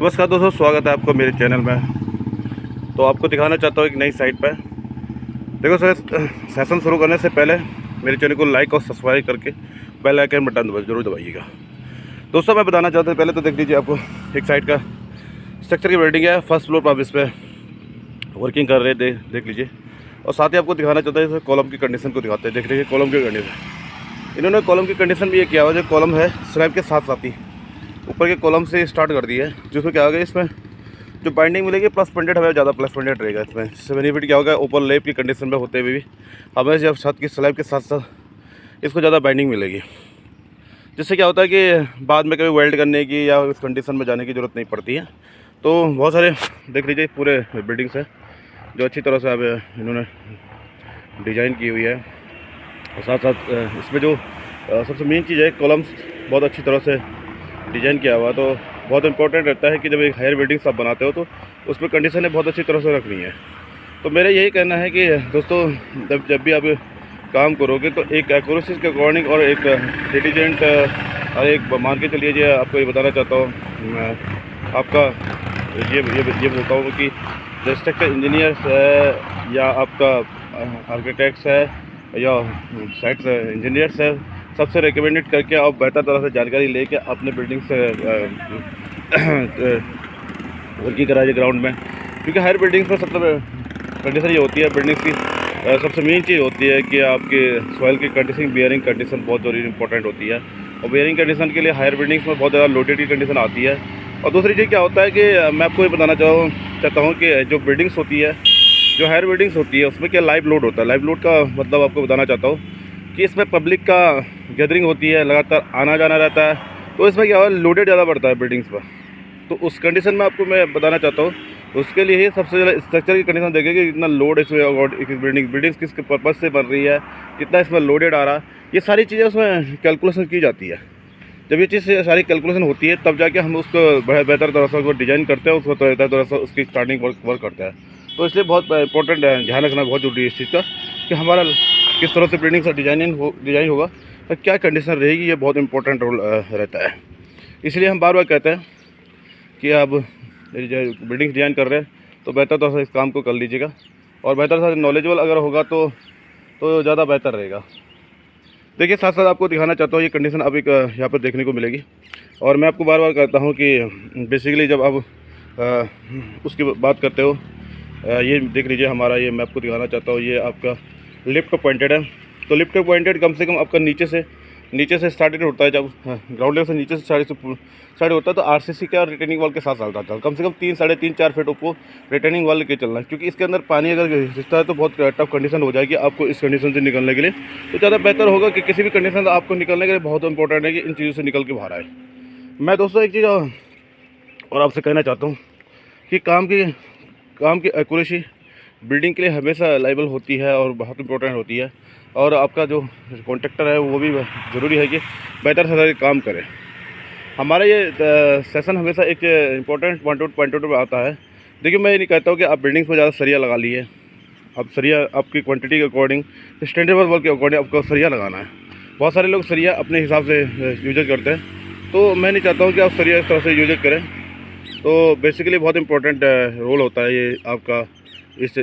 नमस्कार दोस्तों, स्वागत है आपको मेरे चैनल में। तो आपको दिखाना चाहता हूँ एक नई साइट पर। देखो सर, सेशन शुरू करने से पहले मेरे चैनल को लाइक और सब्सक्राइब करके बेल आइकन बटन जरूर दबाइएगा। दोस्तों मैं बताना चाहता हूँ, पहले तो देख लीजिए, आपको एक साइट का स्ट्रक्चर की बिल्डिंग है, फर्स्ट फ्लोर पर आप इस पर वर्किंग कर रहे थे, देख लीजिए। और साथ ही आपको दिखाना चाहता है कॉलम की कंडीशन को दिखाते हैं। देख लीजिए कॉलम की कंडीशन, इन्होंने कॉलम की कंडीशन भी ये किया हुआ, जो कॉलम है स्लैब के साथ साथ ही ऊपर के कॉलम से स्टार्ट कर दी है। जिसमें क्या होगा, इसमें जो बाइंडिंग मिलेगी प्लस पॉइंटेड, हमें ज़्यादा प्लस पॉइंटेड रहेगा। इसमें इससे बेनिफिट क्या होगा, ऊपर लेप की कंडीशन में होते हुए भी हमें जब छत की स्लैब के साथ साथ इसको ज़्यादा बाइंडिंग मिलेगी, जिससे क्या होता है कि बाद में कभी वेल्ड करने की या इस कंडीशन में जाने की ज़रूरत नहीं पड़ती है। तो बहुत सारे देख लीजिए पूरे बिल्डिंग्स है जो अच्छी तरह से अब इन्होंने डिज़ाइन की हुई है। और साथ साथ इसमें जो सबसे मेन चीज़ है, कॉलम्स बहुत अच्छी तरह से डिज़ाइन किया हुआ। तो बहुत इंपॉर्टेंट रहता है कि जब एक हायर बिल्डिंग्स आप बनाते हो तो उसमें कंडीशनें बहुत अच्छी तरह से रखनी है। तो मेरा यही कहना है कि दोस्तों, जब भी आप काम करोगे तो एक एक्यूरेसी के अकॉर्डिंग और एक इंटेलिजेंट और एक मान के चलिए, जो आपको ये बताना चाहता हूँ, आपका ये बोलता हूँ कि जो स्ट्रक्चर इंजीनियर्स है या आपका आर्किटेक्ट्स है या साइट इंजीनियर्स है, सबसे रिकमेंडेड करके आप बेहतर तरह से जानकारी लेके अपने बिल्डिंग से वर्किंग कराइए ग्राउंड में। क्योंकि हर बिल्डिंग्स में सबसे कंडीशन ये होती है, बिल्डिंग्स की सबसे मेन चीज़ होती है कि आपकी सॉइल की कंडीशन, बियरिंग कंडीशन बहुत ज़रूरी इंपॉर्टेंट होती है। और बियरिंग कंडीशन के लिए हायर बिल्डिंग्स में बहुत ज़्यादा लोडेड की कंडीशन आती है। और दूसरी चीज़ क्या होता है कि मैं आपको ये बताना चाहता हूँ कि जो बिल्डिंग्स होती है, जो हायर बिल्डिंग्स होती है, उसमें क्या लाइव लोड होता है। लाइव लोड का मतलब आपको बताना चाहता हूँ कि इसमें पब्लिक का गैदरिंग होती है, लगातार आना जाना रहता है। तो इसमें क्या होगा, लोडेड ज़्यादा बढ़ता है बिल्डिंग्स पर। तो उस कंडीशन में आपको मैं बताना चाहता हूँ, उसके लिए ही सबसे ज़्यादा स्ट्रक्चर की कंडीशन देखें कि कितना लोड इसमें बिल्डिंग्स किस पर्पज़ से बन रही है, कितना इसमें लोडेड आ रहा है। ये सारी चीज़ें उसमें कैलकुलेशन की जाती है। जब ये चीज़ सारी कैलकुलेशन होती है तब जाके हम उसको बेहतर तरह से उसको डिज़ाइन करते हैं, उसको बेहतर तरह से उसकी स्टार्टिंग वर्क करते हैं। तो इसलिए बहुत इंपॉर्टेंट ध्यान रखना बहुत जरूरी है इस चीज़ का कि हमारा किस तरह से बिल्डिंग का डिज़ाइन होगा और क्या कंडीशन रहेगी। ये बहुत इंपॉर्टेंट रोल रहता है। इसलिए हम बार बार कहते हैं कि आप बिल्डिंग डिज़ाइन कर रहे हैं तो बेहतर तरह से इस काम को कर लीजिएगा, और बेहतर से नॉलेजेबल अगर होगा तो ज़्यादा बेहतर रहेगा। देखिए, साथ साथ आपको दिखाना चाहता हूँ ये कंडीशन अब एक यहाँ पर देखने को मिलेगी। और मैं आपको बार बार कहता हूँ कि बेसिकली जब आप उसकी बात करते हो, ये देख लीजिए हमारा, ये मैं आपको दिखाना चाहता हूँ, ये आपका लिफ्ट पॉइंटेड है। तो लिफ्ट पॉइंटेड कम से कम आपका नीचे से स्टार्टेड होता है। जब ग्राउंड लेवल से नीचे से स्टार्ट होता है तो आरसीसी का रिटेनिंग वॉल के साथ चलता था। कम से कम 3, साढ़े 3, 4 फीट ऊपर रिटेनिंग वॉल लेके चलना है, क्योंकि इसके अंदर पानी अगर रिश्ता है तो बहुत टफ कंडीशन हो जाएगी आपको इस कंडीशन से निकलने के लिए। तो ज़्यादा बेहतर होगा कि किसी भी कंडीशन से आपको निकलने के लिए बहुत इंपॉर्टेंट है कि इन चीज़ों से निकल के बाहर आए। मैं दोस्तों एक चीज़ और आपसे कहना चाहता हूँ कि काम की एक्यूरेसी बिल्डिंग के लिए हमेशा लायबल होती है और बहुत इंपॉर्टेंट होती है। और आपका जो कॉन्ट्रैक्टर है वो भी ज़रूरी है कि बेहतर से काम करे। हमारा ये सेशन हमेशा एक इम्पोर्टेंट पॉइंट आउट पर आता है। देखिए, मैं ये नहीं कहता हूँ कि आप बिल्डिंग्स में ज़्यादा सरिया लगा लिए। अब सरिया आपकी क्वांटिटी के अकॉर्डिंग, स्टैंडर्ड वर्क के अकॉर्डिंग आपको सरिया लगाना है। बहुत सारे लोग सरिया अपने हिसाब से यूज करते हैं, तो मैं नहीं चाहता हूँ कि आप सरिया इस तरह से यूज करें। तो बेसिकली बहुत इंपॉर्टेंट रोल होता है ये आपका इस